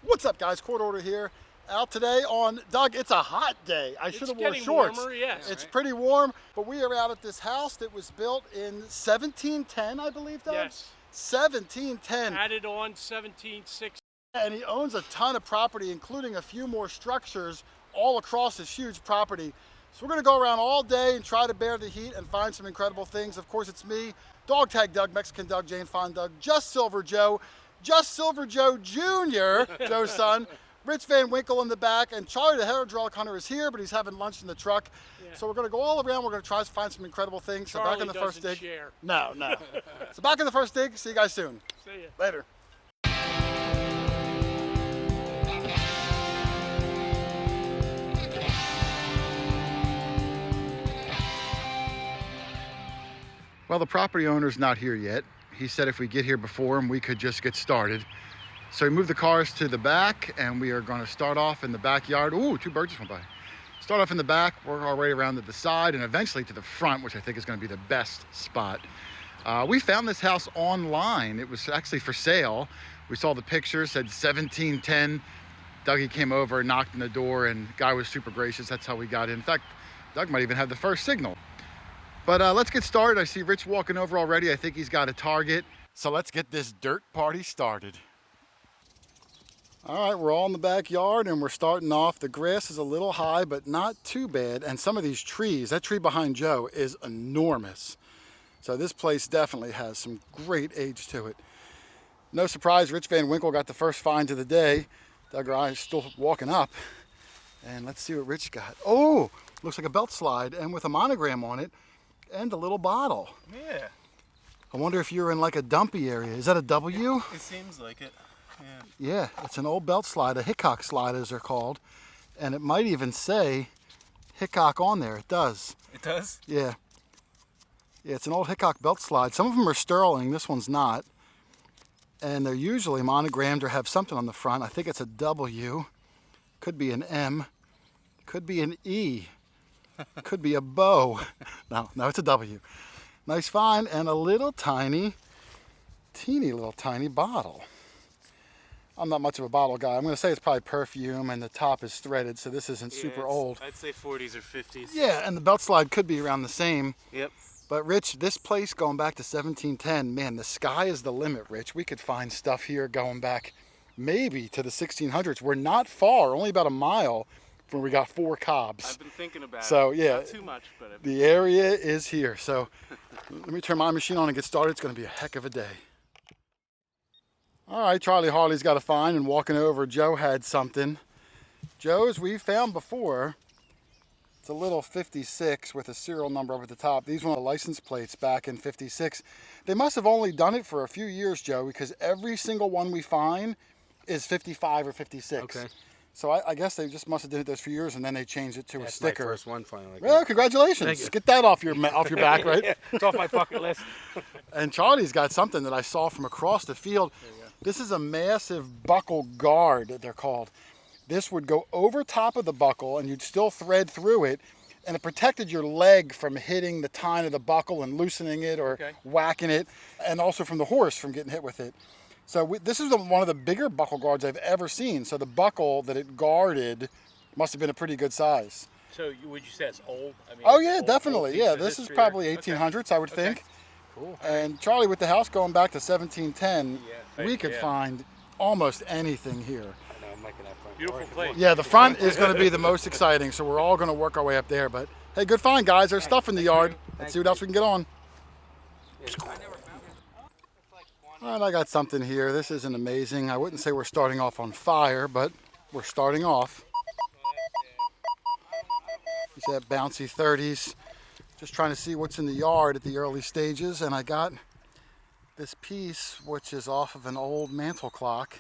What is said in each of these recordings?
What's up, guys? Hoarder here. Out today on Doug. It's a hot day. I should have worn shorts. Warmer, yes. It's pretty warm, but we are out at this house that was built in 1710, I believe, Doug. Yes. 1710. Added on 1760. And he owns a ton of property, including a few more structures all across this huge property. So we're going to go around all day and try to bear the heat and find some incredible things. Of course, it's me, Dog Tag Doug, Mexican Doug, Jane Fond Doug, Just Silver Joe Jr., Joe's son, Rich Van Winkle in the back, and Charlie the hydraulic hunter is here, but he's having lunch in the truck. Yeah. So we're going to go all around. We're going to try to find some incredible things. Charlie so back in the first dig. Share. No. So back in the first dig. See you guys soon. See ya. Later. Well, the property owner's not here yet. He said if we get here before him, we could just get started. So we moved the cars to the back, and we are going to start off in the backyard. Ooh, two birds just went by. Start off in the back, work our way around to the side, and eventually to the front, which I think is going to be the best spot. We found this house online. It was actually for sale. We saw the picture, said 1710. Dougie came over and knocked on the door, and the guy was super gracious. That's how we got in. In fact, Doug might even have the first signal. But let's get started. I see Rich walking over already. I think he's got a target. So let's get this dirt party started. All right, we're all in the backyard and we're starting off. The grass is a little high, but not too bad. And some of these trees, that tree behind Joe is enormous. So this place definitely has some great age to it. No surprise, Rich Van Winkle got the first find of the day. Doug and I are still walking up. And let's see what Rich got. Oh, looks like a belt slide and with a monogram on it. And a little bottle. Yeah. I wonder if you're in like a dumpy area. Is that a W? It seems like it. Yeah. Yeah, it's an old belt slide, a Hickok slide as they're called. And it might even say Hickok on there. It does. It does? Yeah. Yeah, it's an old Hickok belt slide. Some of them are sterling, this one's not. And they're usually monogrammed or have something on the front. I think it's a W. Could be an M. Could be an E. Could be a bow. No, it's a W. Nice find, and a little teeny little tiny bottle. I'm not much of a bottle guy. I'm going to say it's probably perfume, and the top is threaded, so this isn't super old. I'd say 40s or 50s. Yeah, and the belt slide could be around the same. Yep. But Rich, this place going back to 1710, man, the sky is the limit, Rich. We could find stuff here going back maybe to the 1600s. We're not far, only about a mile. When we got 4 cobs. I've been thinking about it. So yeah, not too much, but the area is here. So let me turn my machine on and get started. It's going to be a heck of a day. All right, Charlie Harley's got a find, and walking over, Joe had something. Joe's we found before. It's a little 56 with a serial number up at the top. These were the license plates back in 56. They must have only done it for a few years, Joe, because every single one we find is 55 or 56. Okay. So I guess they just must have did it those few years, and then they changed it to a sticker. My first one finally. Well, congratulations! Thank you. Get that off your back, right? Yeah, it's off my bucket list. And Charlie's got something that I saw from across the field. This is a massive buckle guard, they're called. This would go over top of the buckle, and you'd still thread through it, and it protected your leg from hitting the tine of the buckle and loosening it or whacking it, and also from the horse from getting hit with it. So this is one of the bigger buckle guards I've ever seen. So the buckle that it guarded must have been a pretty good size. So would you say it's old? I mean, oh yeah, definitely. Yeah, this is probably 1800s, I would think. Cool. And Charlie, with the house going back to 1710, we could find almost anything here. I know, I'm making that front. Beautiful place. Yeah, the front is going to be the most exciting, so we're all going to work our way up there. But hey, good find, guys. There's stuff in the yard. Let's see what else we can get on. All right, I got something here. This isn't amazing. I wouldn't say we're starting off on fire, but we're starting off. These have bouncy 30s. Just trying to see what's in the yard at the early stages, and I got this piece, which is off of an old mantle clock.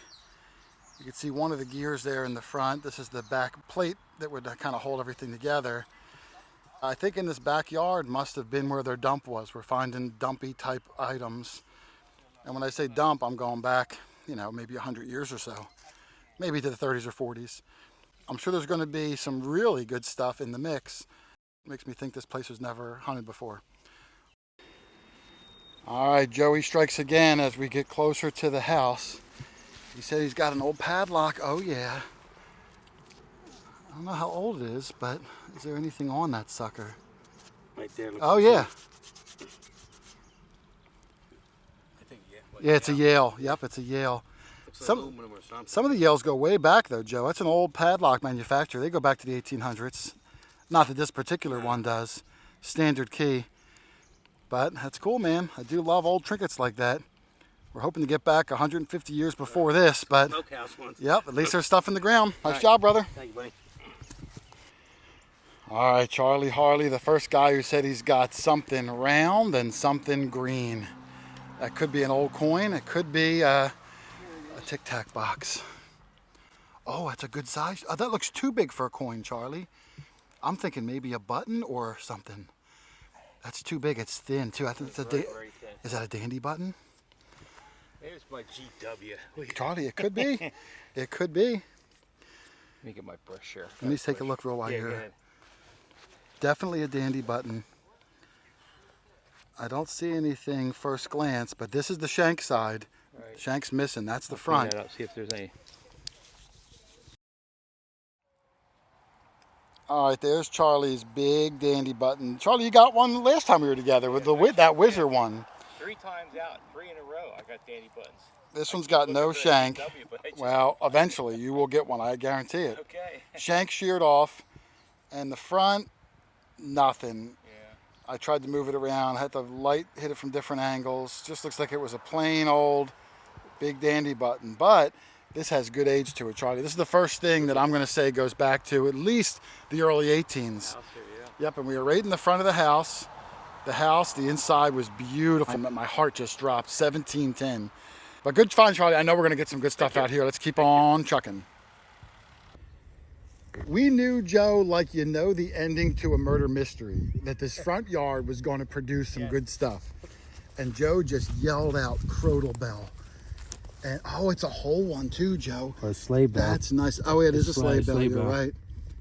You can see one of the gears there in the front. This is the back plate that would kind of hold everything together. I think in this backyard must have been where their dump was. We're finding dumpy type items. And when I say dump, I'm going back, maybe 100 years or so, maybe to the 30s or 40s. I'm sure there's going to be some really good stuff in the mix. It makes me think this place was never hunted before. All right, Joey strikes again as we get closer to the house. He said he's got an old padlock. Oh yeah. I don't know how old it is, but is there anything on that sucker? Right there. Oh yeah. I think, Yeah, it's a Yale. Yep, it's a Yale. Looks like aluminum or something. Some of the Yales go way back though, Joe. That's an old padlock manufacturer. They go back to the 1800s. Not that this particular one does. Standard key. But that's cool, man. I do love old trinkets like that. We're hoping to get back 150 years before this, but Smokehouse ones. yep, at least there's stuff in the ground. Nice job, brother. Thank you, buddy. All right, Charlie Harley, the first guy who said he's got something round and something green. That could be an old coin. It could be a Tic Tac box. Oh, that's a good size. Oh, that looks too big for a coin, Charlie. I'm thinking maybe a button or something. That's too big. It's thin too. I think it's very thin. Is that a dandy button? There's my GW. Charlie, it could be. It could be. Let me get my brush here. Let me take a look real while Yeah, you're go here. ahead. Definitely a dandy button. I don't see anything first glance, but this is the shank side. Right. Shank's missing. That's the Clean front. that up, see if there's any. All right, there's Charlie's big dandy button. Charlie, you got one last time we were together with that Whizzer one. 3 times out, 3 in a row, I got dandy buttons. This one's got no shank. GW, but I just- Well, eventually you will get one. I guarantee it. Okay. Shank sheared off, and the front, nothing. Yeah. I tried to move it around, had the light hit it from different angles. Just looks like it was a plain old big dandy button. But this has good age to it, Charlie. This is the first thing that I'm going to say goes back to at least the early 18s. Yep, and we were right in the front of the house. The inside was beautiful. My heart just dropped, 1710. But good find, Charlie. I know we're going to get some good stuff out here. Let's keep on trucking. We knew, Joe, like you know the ending to a murder mystery, that this front yard was going to produce some good stuff. And Joe just yelled out Crodal Bell. And oh, it's a whole one too, Joe. Or a sleigh bell. That's nice. Oh, it is a sleigh bell. sleigh You're bell. right.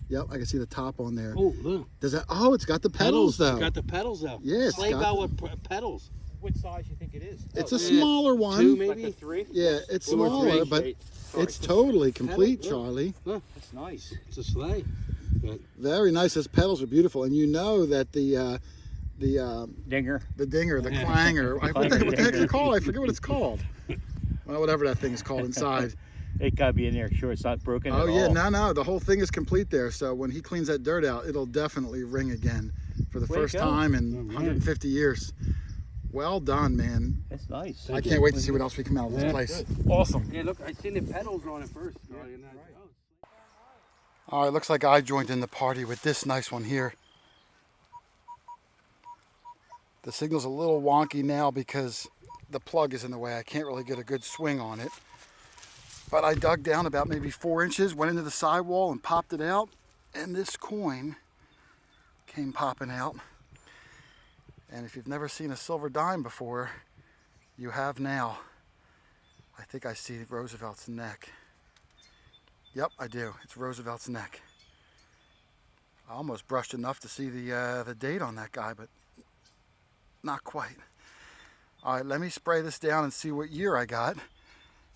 Yep, I can see the top on there. Oh, look. Does that? Oh, it's got the pedals though. Got the pedals though. Yeah, it's Sleigh got bell with pedals. What size you think it is? It's Oh, a yeah. smaller one. 2 Like maybe? a 3? Yeah, it's Two or smaller, three. but Sorry. it's totally complete, Pedal, look. Charlie. Look, that's nice. It's a sleigh. But Very nice. Those pedals are beautiful, and you know that the Dinger. dinger, the clanger. What the heck is it called? I forget what it's called. Well, whatever that thing is called inside. It gotta be in there, sure it's not broken Oh at yeah, all. no, the whole thing is complete there. So when he cleans that dirt out, it'll definitely ring again for the Way to first go. time in Oh, man. 150 years. Well done, man. That's nice. I can't wait to see what else we come out of this Yeah. place. Awesome. yeah, look, I seen the pedals on it first. All right, looks like I joined in the party with this nice one here. The signal's a little wonky now because the plug is in the way. I can't really get a good swing on it. But I dug down about maybe 4 inches, went into the sidewall and popped it out. And this coin came popping out. And if you've never seen a silver dime before, you have now. I think I see Roosevelt's neck. Yep, I do. It's Roosevelt's neck. I almost brushed enough to see the date on that guy, but not quite. All right, let me spray this down and see what year I got,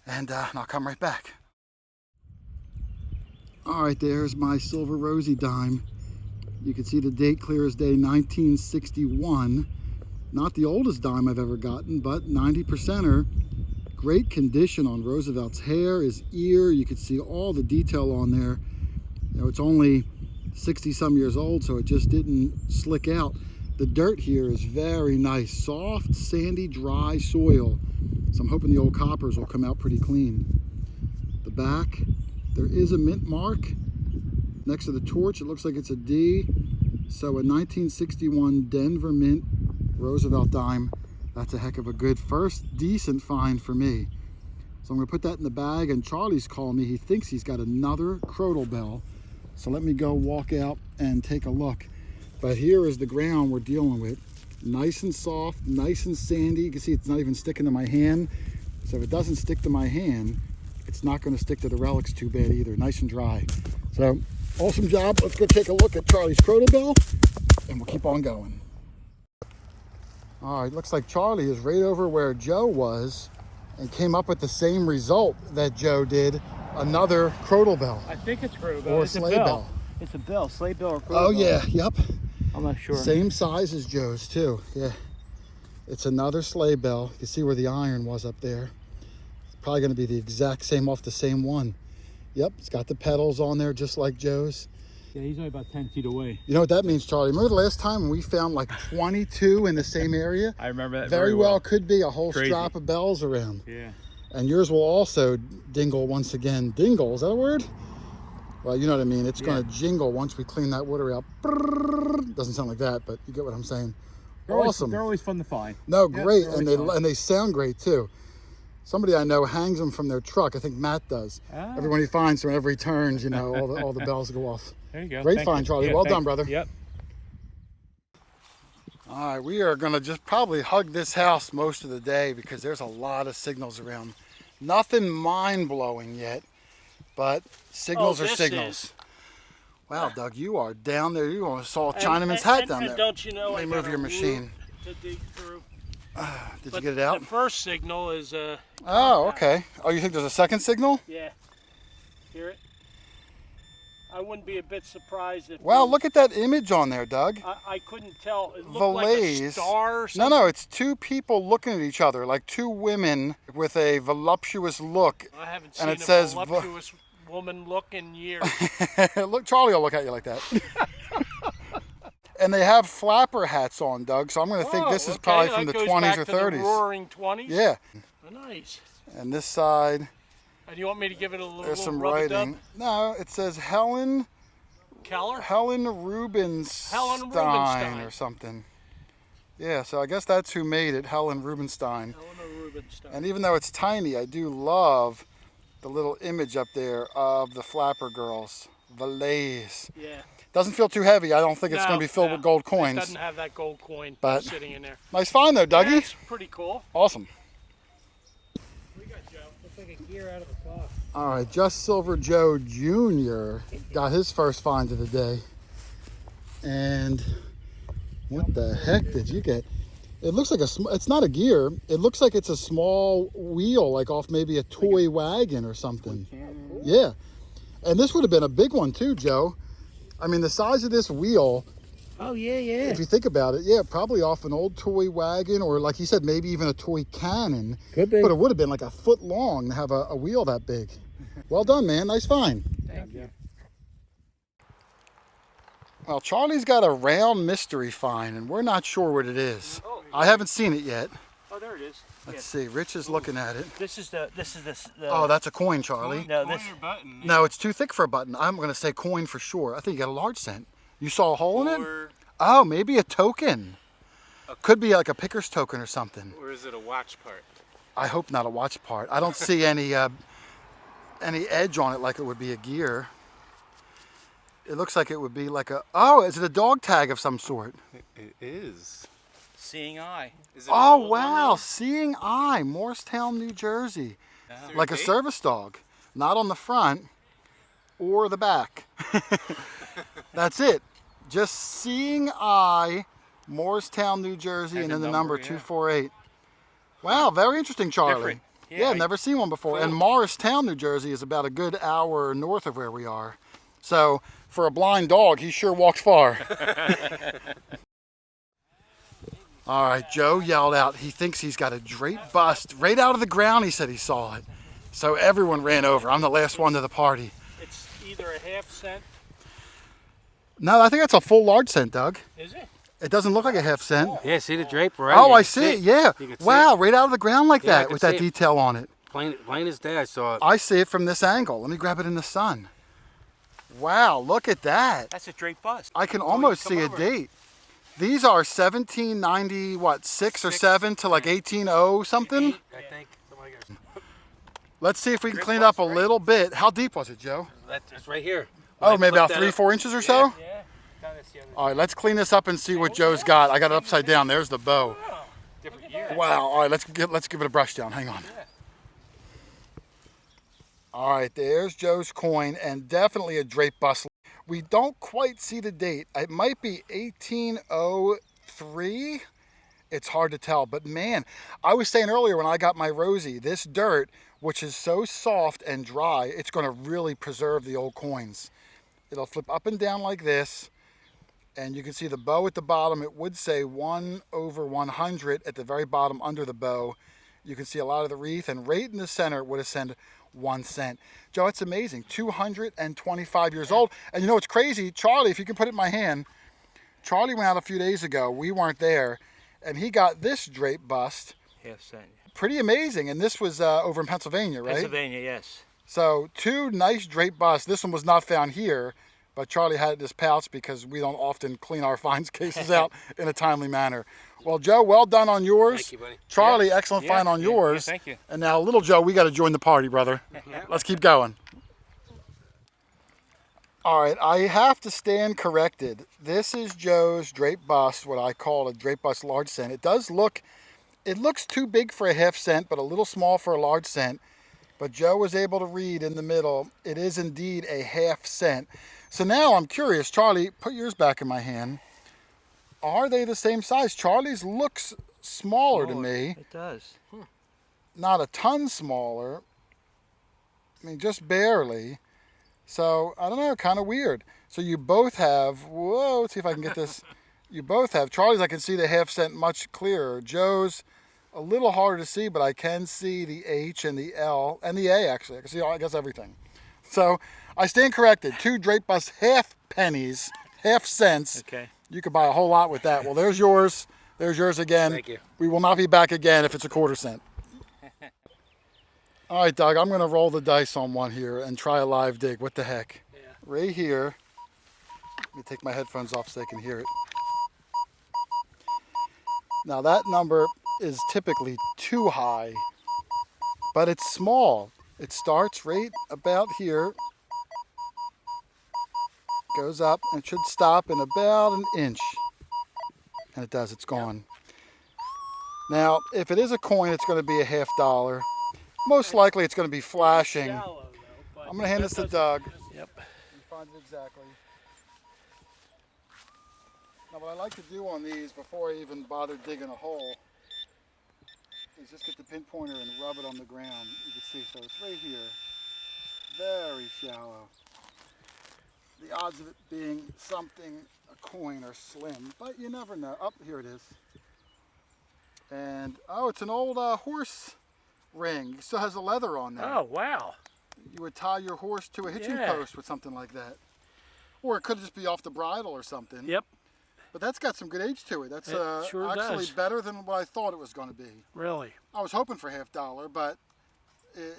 and I'll come right back. All right, there's my silver rosy dime. You can see the date clear as day, 1961. Not the oldest dime I've ever gotten, but 90%er. Great condition on Roosevelt's hair, his ear. You can see all the detail on there. You know, it's only 60 some years old, so it just didn't slick out. The dirt here is very nice, soft, sandy, dry soil. So I'm hoping the old coppers will come out pretty clean. The back, there is a mint mark next to the torch. It looks like it's a D. So a 1961 Denver Mint Roosevelt dime. That's a heck of a good first decent find for me. So I'm gonna put that in the bag, and Charlie's calling me. He thinks he's got another Crodal Bell. So let me go walk out and take a look. But here is the ground we're dealing with. Nice and soft, nice and sandy. You can see it's not even sticking to my hand. So if it doesn't stick to my hand, it's not gonna stick to the relics too bad either. Nice and dry. So awesome job. Let's go take a look at Charlie's Crodal Bell, and we'll keep on going. All right, looks like Charlie is right over where Joe was, and came up with the same result that Joe did, another crowdle bell. I think it's crowdle bell. Or It's sleigh a bell. bell. It's a bell, sleigh bell or crowdle Oh bell. yeah, yep. I'm not sure. Same size as Joe's too, yeah. It's another sleigh bell. You can see where the iron was up there. It's probably gonna be the exact same off the same one. Yep, it's got the pedals on there just like Joe's. Yeah, he's only about 10 feet away. You know what that means, Charlie? Remember the last time we found like 22 in the same area? I remember that Very well could be a whole Crazy. strap of bells around. Yeah. And yours will also dingle once again. Dingle, is that a word? Well, you know what I mean. It's going to jingle once we clean that water out. Brrr. Doesn't sound like that, but you get what I'm saying. Awesome. They're always fun to find. No, Yeah, great, they're and always fun. they sound great too. Somebody I know hangs them from their truck. I think Matt does. Ah. Everyone he finds, whenever he turns, you know, all the bells go off. There you go. Great Thank find, you. Charlie. Yeah, Well thank- done, brother. Yep. All right, we are going to just probably hug this house most of the day because there's a lot of signals around. Nothing mind-blowing yet, but signals are this signals. is. Wow, Doug, you are down there. You almost saw a And- Chinaman's and- hat and- down and there. Don't you know? Let I me got move a your root machine. To dig through. Did But you get it out? The first signal is Oh, okay. Oh, you think there's a second signal? yeah. Hear it? I wouldn't be a bit surprised if. Wow, look at that image on there, Doug. I couldn't tell. It looked like a Valaise. star or something. No, it's two people looking at each other, like two women with a voluptuous look. I haven't And seen it a says voluptuous woman look in years. Look, Charlie will look at you like that. And they have flapper hats on, Doug, so I'm going to think this is okay, probably that from the goes 20s back or to the 30s. Roaring 20s. Yeah. Oh, nice. And this side, And you want me to give it a little, there's some rub-a-dub? writing. No, it says Helen Keller? Rubinstein Rubinstein. or something. Yeah, so I guess that's who made it, Helen Rubinstein. Helena Rubinstein. And even though it's tiny, I do love the little image up there of the flapper girls. Valaise. Yeah. Doesn't feel too heavy. I don't think it's going to be filled with gold It coins. doesn't have that gold coin But- sitting in there. Nice find though, Dougie. That's pretty cool. Awesome. We got Joe. Looks like a gear out of a car. All right, Just Silver Joe Jr. got his first find of the day. And what the heck did you get? It looks like it's not a gear. It looks like it's a small wheel, like off maybe a toy wagon or something. Yeah. And this would have been a big one too, Joe. I mean, the size of this wheel, Oh, yeah, yeah. if you think about it, yeah, probably off an old toy wagon, or like you said, maybe even a toy cannon. Could be. But it would have been like a foot long to have a wheel that big. Well done, man. Nice find. Thank you. Well, Charlie's got a round mystery find, and we're not sure what it is. Oh, I haven't seen it yet. Oh, there it is. Let's see. Rich is looking at it. This is the Oh, that's a coin, Charlie. no, this, button. No, it's too thick for a button. I'm going to say coin for sure. I think you got a large cent. You saw a hole in it? Oh, maybe a token. Could be like a picker's token or something. Or is it a watch part? I hope not a watch part. I don't see any edge on it like it would be a gear. It looks like it would be like a... Oh, is it a dog tag of some sort? It is. seeing eye. Is it Oh, a wow. Seeing Eye, Morristown, New Jersey. Is there Like a date? service dog. Not on the front or the back. That's it. Just Seeing Eye, Morristown, New Jersey, and then the number yeah. 248. Wow, very interesting, Charlie. Different. Yeah, I- never seen one before. Cool. And Morristown, New Jersey is about a good hour north of where we are. So for a blind dog, he sure walked far. All right, Joe yelled out he thinks he's got a Drape bust right out of the ground. He said he saw it. So everyone ran over. I'm the last one to the party. It's either a half cent. No, I think that's a full large cent, Doug. Is it? It doesn't look like a half cent. Yeah, see the drape right? Oh, You I can see it. Yeah. You can see Wow, it. right out of the ground like Yeah, I that can with that see it. detail on it. Plain as day, I saw it. I see it from this angle. Let me grab it in the sun. Wow, look at that. That's a Drape bust. I can Told you almost to come see a over. date. These are 1790, what, 6 or 7 to like 1800 something? I think. Somebody goes, Let's see if we can Drape clean it up a bust, right? little bit. How deep was it, Joe? That's right here. Oh, I maybe flipped about that 3-4 up. inches or so? Yeah. Kind of see other All right, let's clean this up and see what Joe's got. I got it upside down. There's the bow. different gear. Wow. All right, let's give it a brush down. Hang on. All right, there's Joe's coin, and definitely a Drape bust. We don't quite see the date. It might be 1803. it's hard to tell. But man, I was saying earlier when I got my Rosie, this dirt, which is so soft and dry, it's going to really preserve the old coins. It'll flip up and down like this, and you can see the bow at the bottom. It would say 1/100 at the very bottom under the bow. You can see a lot of the wreath, and right in the center it would have said 1 cent. Joe, it's amazing. 225 years old. And you know what's crazy? Charlie, if you can put it in my hand, Charlie went out a few days ago. We weren't there, and he got this Drape bust. Half cent. Pretty amazing. And this was over in Pennsylvania, right? Pennsylvania, yes. So 2 nice Drape busts. This one was not found here, but Charlie had it in his pouch because we don't often clean our finds cases out in a timely manner. Well, Joe, well done on yours. Thank you, buddy. Charlie, excellent find on yours. Yeah, thank you. And now, little Joe, we got to join the party, brother. Let's keep going. All right, I have to stand corrected. This is Joe's Drape bust, what I call a Drape bust large cent. It looks too big for a half cent, but a little small for a large cent. But Joe was able to read in the middle, it is indeed a half cent. So now I'm curious, Charlie, put yours back in my hand. Are they the same size? Charlie's looks smaller to me. It does. Not a ton smaller. I mean, just barely. So, I don't know, kind of weird. So you both have, whoa, let's see if I can get this. You both have, Charlie's I can see the half cent much clearer. Joe's a little harder to see, but I can see the H and the L, and the A actually. I can see, I guess, everything. So, I stand corrected. 2 Drape bust half pennies, half cents. Okay. You could buy a whole lot with that. Well, there's yours. There's yours again. Thank you. We will not be back again if it's a quarter cent. All right, Doug, I'm going to roll the dice on one here and try a live dig. What the heck? Yeah. Right here. Let me take my headphones off so they can hear it. Now, that number is typically too high, but it's small. It starts right about here, goes up, and should stop in about an inch. And it does, it's gone. Now, if it is a coin, it's going to be a $50. Most likely it's going to be flashing. Shallow, though, but I'm going to hand this to that Doug. Yep. You find it exactly. Now, what I like to do on these before I even bother digging a hole is just get the pinpointer and rub it on the ground. You can see, so it's right here. Very shallow. The odds of it being something, a coin, are slim, but you never know. Oh, here it is. And, oh, it's an old horse ring. It still has the leather on there. Oh, wow. You would tie your horse to a hitching Yeah. post with something like that. Or it could just be off the bridle or something. Yep. But that's got some good age to it. That's It sure actually does. better than what I thought it was going to be. Really. I was hoping for $50, but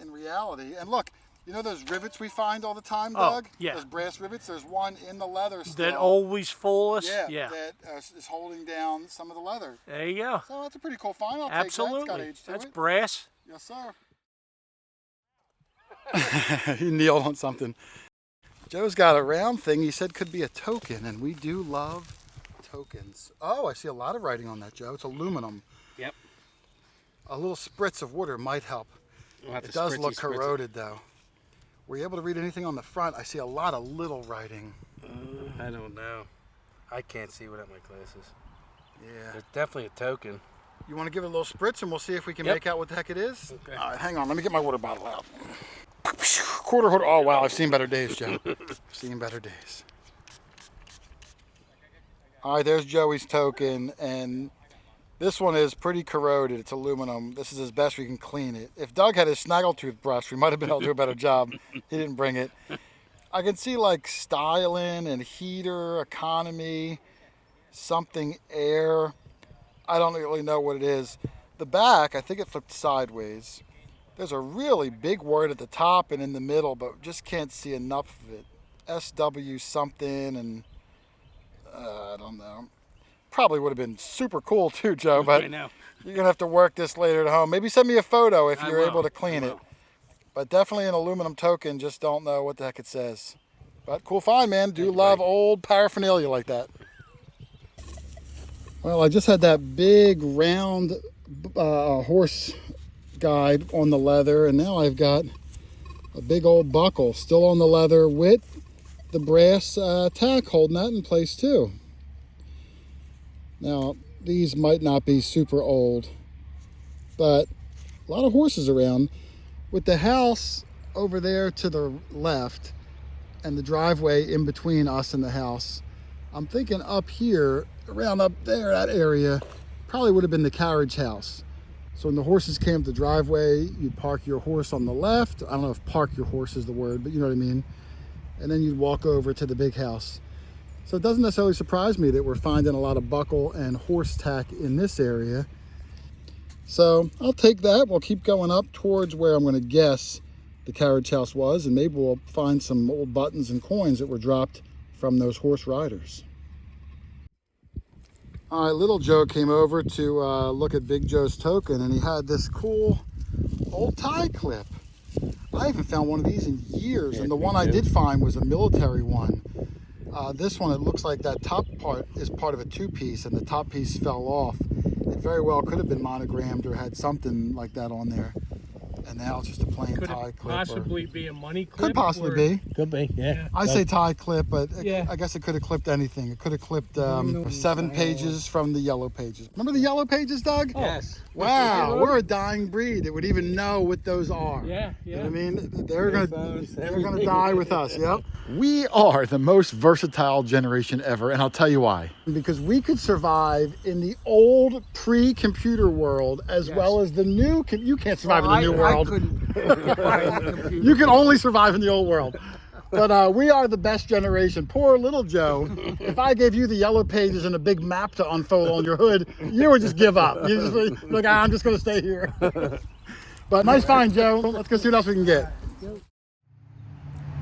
in reality, and look, you know those rivets we find all the time, Oh, Doug? yeah. Those brass rivets? There's one in the leather still. That always fool us? Yeah, that is holding down some of the leather. There you go. So that's a pretty cool find. I'll Absolutely. take that. It's got age to That's it. brass. Yes, sir. He kneeled on something. Joe's got a round thing he said could be a token, and we do love tokens. Oh, I see a lot of writing on that, Joe. It's aluminum. Yep. A little spritz of water might help. We'll have It to does spritzy, look spritzy. corroded, though. Were you able to read anything on the front? I see a lot of little writing. I don't know. I can't see without my glasses. Yeah. It's definitely a token. You want to give it a little spritz, and we'll see if we can Yep. make out what the heck it is? Okay. All right, hang on. Let me get my water bottle out. Quarter. Oh, wow. I've seen better days, Joe. Seen better days. All right, there's Joey's token, and this one is pretty corroded. It's aluminum. This is as best we can clean it. If Doug had his snaggletooth brush, we might have been able to do a better job. He didn't bring it. I can see like styling and heater, economy, something air. I don't really know what it is. The back, I think it flipped sideways. There's a really big word at the top and in the middle, but just can't see enough of it. SW something, and I don't know. Probably would have been super cool too, Joe, but I know. you're going to have to work this later at home. Maybe send me a photo if I you're will. able to clean I it. will. But definitely an aluminum token, just don't know what the heck it says. But cool find, man. Do love old paraphernalia like that. Well, I just had that big round horse guide on the leather, and now I've got a big old buckle still on the leather with the brass tack holding that in place too. Now, these might not be super old, but a lot of horses around. With the house over there to the left and the driveway in between us and the house, I'm thinking up here, around up there, that area, probably would have been the carriage house. So when the horses came up the driveway, you'd park your horse on the left. I don't know if park your horse is the word, but you know what I mean. And then you'd walk over to the big house. So it doesn't necessarily surprise me that we're finding a lot of buckle and horse tack in this area. So I'll take that. We'll keep going up towards where I'm going to guess the carriage house was, and maybe we'll find some old buttons and coins that were dropped from those horse riders. All right, little Joe came over to look at Big Joe's token, and he had this cool old tie clip. I haven't found one of these in years, and the one I did find was a military one. This one, it looks like that top part is part of a two-piece, and the top piece fell off. It very well could have been monogrammed or had something like that on there. And now it's just a plain Could tie it clip. possibly be a money clip? Could possibly be. Could be, yeah. I say tie clip, but Yeah. I guess it could have clipped anything. It could have clipped 7 pages from the yellow pages. Remember the yellow pages, Doug? Yes. Wow, we're a dying breed that would even know what those are. Yeah, You know yeah. what I mean? They're gonna die with us, yep. We are the most versatile generation ever, and I'll tell you why. Because we could survive in the old pre-computer world as well as the new, you can't survive in the new world. I couldn't. You can only survive in the old world. But we are the best generation. Poor little Joe. If I gave you the yellow pages and a big map to unfold on your hood, you would just give up. You just like, I'm just going to stay here. But nice find, Joe. Let's go see what else we can get.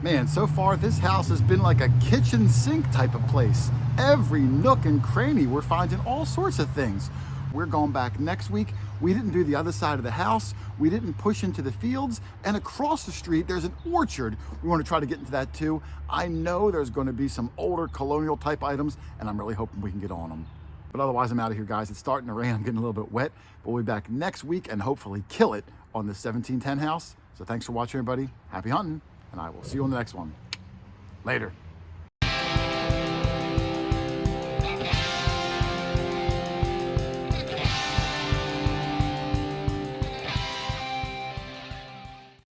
Man, so far this house has been like a kitchen sink type of place. Every nook and cranny, we're finding all sorts of things. We're going back next week. We didn't do the other side of the house. We didn't push into the fields. And across the street, there's an orchard. We want to try to get into that too. I know there's going to be some older colonial type items, and I'm really hoping we can get on them. But otherwise, I'm out of here, guys. It's starting to rain. I'm getting a little bit wet. But we'll be back next week and hopefully kill it on the 1710 house. So thanks for watching, everybody. Happy hunting, and I will see you on the next one. Later.